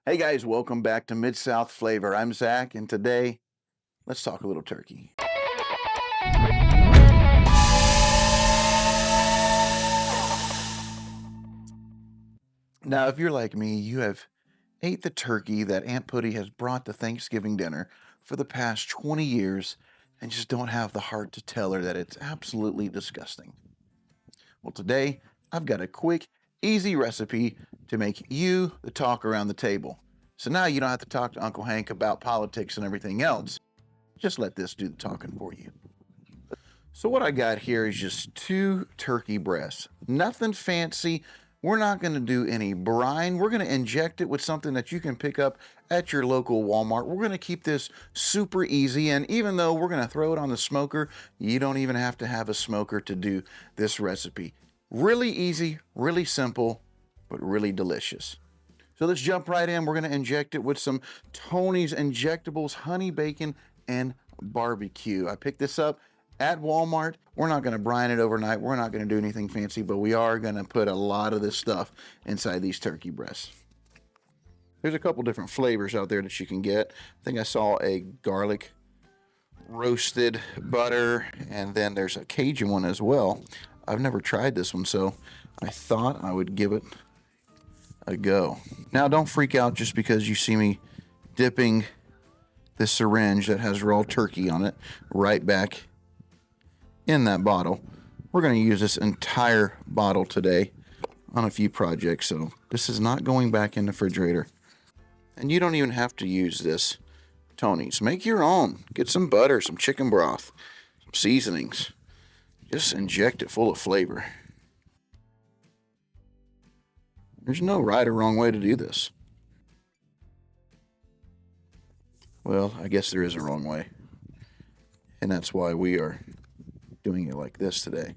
Hey guys, welcome back to Mid-South Flavor. I'm Zach, and today, let's talk a little turkey. Now, if you're like me, you have ate the turkey that Aunt Putty has brought to Thanksgiving dinner for the past 20 years and just don't have the heart to tell her that it's absolutely disgusting. Well, today, I've got a quick, easy recipe to make you the talk around the table. So now you don't have to talk to Uncle Hank about politics and everything else. Just let this do the talking for you. So what I got here is just 2 turkey breasts. Nothing fancy. We're not going to do any brine. We're going to inject it with something that you can pick up at your local Walmart. We're going to keep this super easy, and even though we're going to throw it on the smoker, you don't even have to have a smoker to do this recipe. Really easy, really simple, but really delicious. So let's jump right in. We're going to inject it with some Tony's Injectables honey bacon and barbecue. I picked this up at Walmart. We're not going to brine it overnight. We're not going to do anything fancy, but we are going to put a lot of this stuff inside these turkey breasts. There's a couple different flavors out there that you can get. I think I saw a garlic roasted butter, and then there's a Cajun one as well. I've never tried this one, so I thought I would give it a go. Now, don't freak out just because you see me dipping this syringe that has raw turkey on it right back in that bottle. We're going to use this entire bottle today on a few projects, so this is not going back in the refrigerator. And you don't even have to use this Tony's. Make your own. Get some butter, some chicken broth, some seasonings. Just inject it full of flavor. There's no right or wrong way to do this. Well, I guess there is a wrong way. And that's why we are doing it like this today.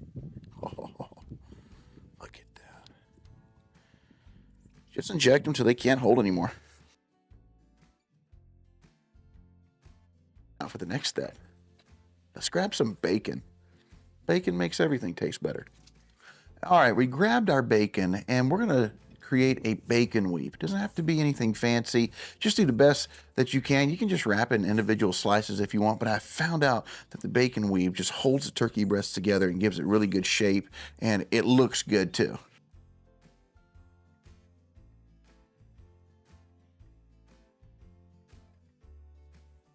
Oh, look at that. Just inject them till they can't hold anymore. Now for the next step, let's grab some bacon. Bacon makes everything taste better. All right, we grabbed our bacon, and we're going to create a bacon weave. It doesn't have to be anything fancy. Just do the best that you can. You can just wrap it in individual slices if you want, but I found out that the bacon weave just holds the turkey breast together and gives it really good shape, and it looks good too.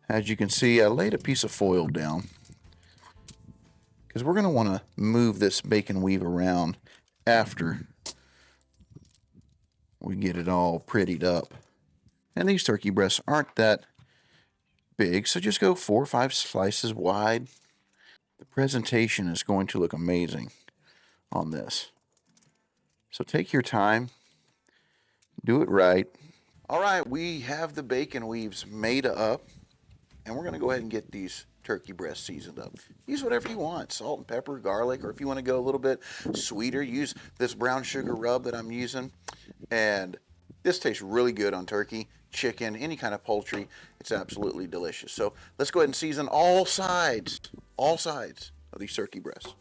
As you can see, I laid a piece of foil down because we're going to want to move this bacon weave around after we get it all prettied up. And these turkey breasts aren't that big, so just go 4 or 5 slices wide. The presentation is going to look amazing on this. So take your time, do it right. All right, we have the bacon weaves made up, and we're going to go ahead and get these turkey breasts seasoned up. Use whatever you want, salt and pepper, garlic, or if you want to go a little bit sweeter, use this brown sugar rub that I'm using. And this tastes really good on turkey, chicken, any kind of poultry. It's absolutely delicious. So let's go ahead and season all sides of these turkey breasts.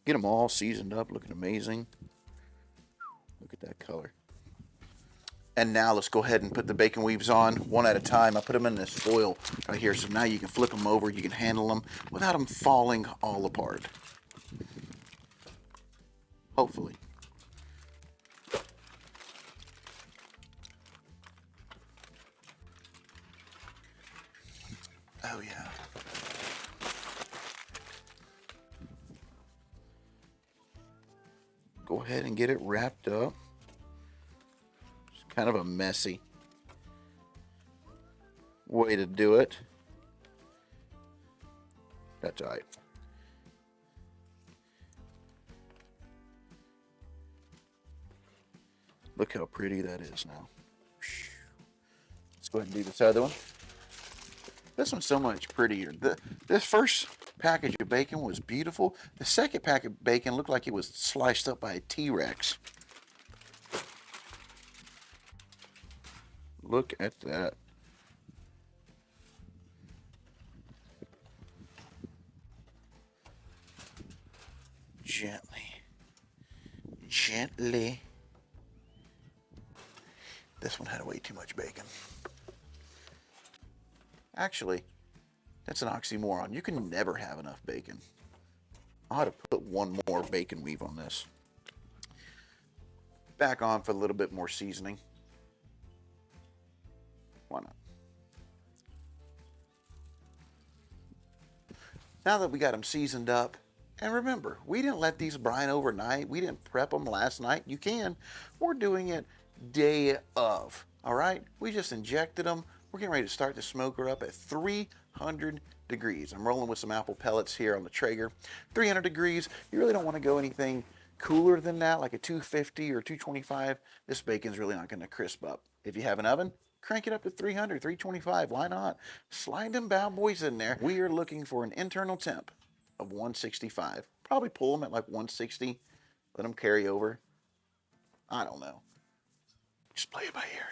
Get them all seasoned up, looking amazing. Look at that color. And now let's go ahead and put the bacon weaves on one at a time. I put them in this foil right here, so now you can flip them over, you can handle them without them falling all apart. Hopefully. Oh yeah. Go ahead and get it wrapped up. Kind of a messy way to do it. That's all right. Look how pretty that is now. Let's go ahead and do this other one. This one's so much prettier. This first package of bacon was beautiful. The second pack of bacon looked like it was sliced up by a T-Rex. Look at that. Gently. This one had way too much bacon. Actually, that's an oxymoron. You can never have enough bacon. I ought to put one more bacon weave on this. Back on for a little bit more seasoning. Why not? Now that we got them seasoned up, and remember, we didn't let these brine overnight. We didn't prep them last night. You can. We're doing it day of, all right? We just injected them. We're getting ready to start the smoker up at 300 degrees. I'm rolling with some apple pellets here on the Traeger. 300 degrees. You really don't want to go anything cooler than that, like a 250 or 225. This bacon's really not going to crisp up. If you have an oven, crank it up to 300, 325. Why not? Slide them bad boys in there. We are looking for an internal temp of 165. Probably pull them at like 160. Let them carry over. I don't know. Just play it by ear.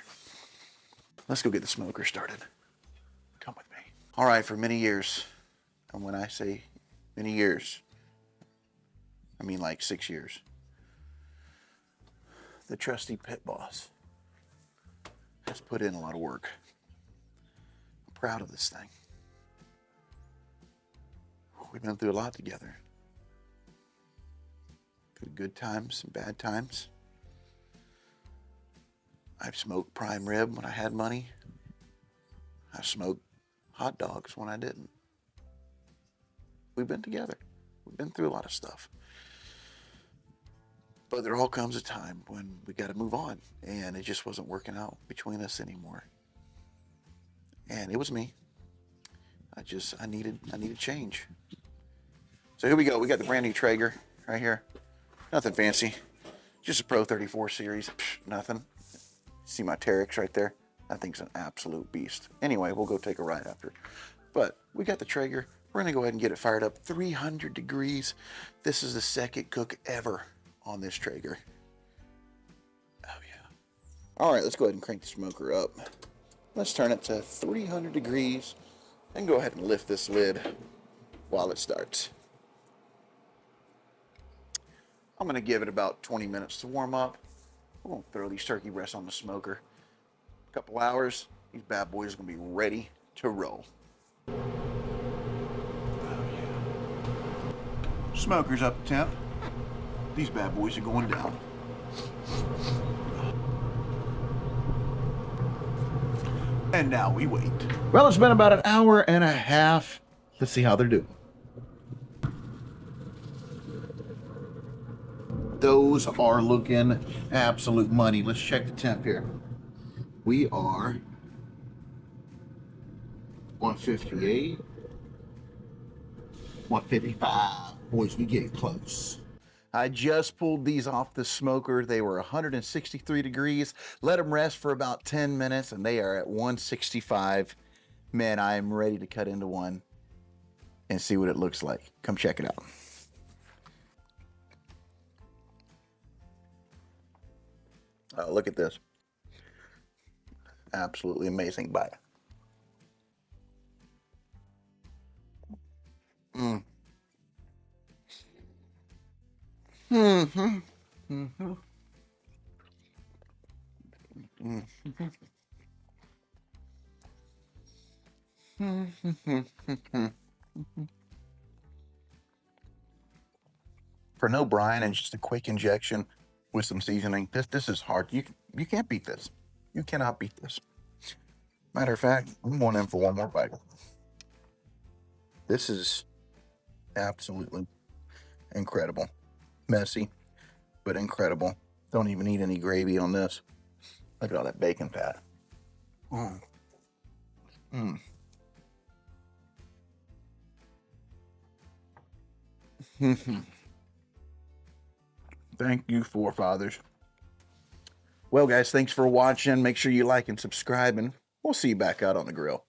Let's go get the smoker started. Come with me. All right, for many years, and when I say many years, I mean like 6 years, the trusty pit boss has put in a lot of work. I'm proud of this thing. We've been through a lot together. Through good times and bad times. I've smoked prime rib when I had money. I smoked hot dogs when I didn't. We've been together. We've been through a lot of stuff. But there all comes a time when we got to move on, and it just wasn't working out between us anymore. And it was me. I needed change. So here we go. We got the brand new Traeger right here. Nothing fancy. Just a Pro 34 series. Nothing. See my Terex right there? That thing's an absolute beast. Anyway, we'll go take a ride after. But we got the Traeger. We're going to go ahead and get it fired up. 300 degrees. This is the second cook ever on this Traeger. Oh, yeah. All right, let's go ahead and crank the smoker up. Let's turn it to 300 degrees and go ahead and lift this lid while it starts. I'm going to give it about 20 minutes to warm up. We're going to throw these turkey breasts on the smoker. A couple hours, these bad boys are going to be ready to roll. Oh, yeah. Smoker's up to temp. These bad boys are going down. And now we wait. Well, it's been about an hour and a half. Let's see how they're doing. Those are looking absolute money. Let's check the temp here. We are 158, 155. Boys, we get close. I just pulled these off the smoker. They were 163 degrees. Let them rest for about 10 minutes, and they are at 165. Man, I am ready to cut into one and see what it looks like. Come check it out. Oh, look at this. Absolutely amazing bite. Mm. Mm-hmm. Mm-hmm. Mm-hmm. Mm-hmm. For no brine and just a quick injection with some seasoning, this is hard. You can't beat this. You cannot beat this. Matter of fact, I'm going in for one more bite. This is absolutely incredible. Messy, but incredible. Don't even need any gravy on this. Look at all that bacon fat. Mm. Mm. Thank you, forefathers. Well, guys, thanks for watching. Make sure you like and subscribe, and we'll see you back out on the grill.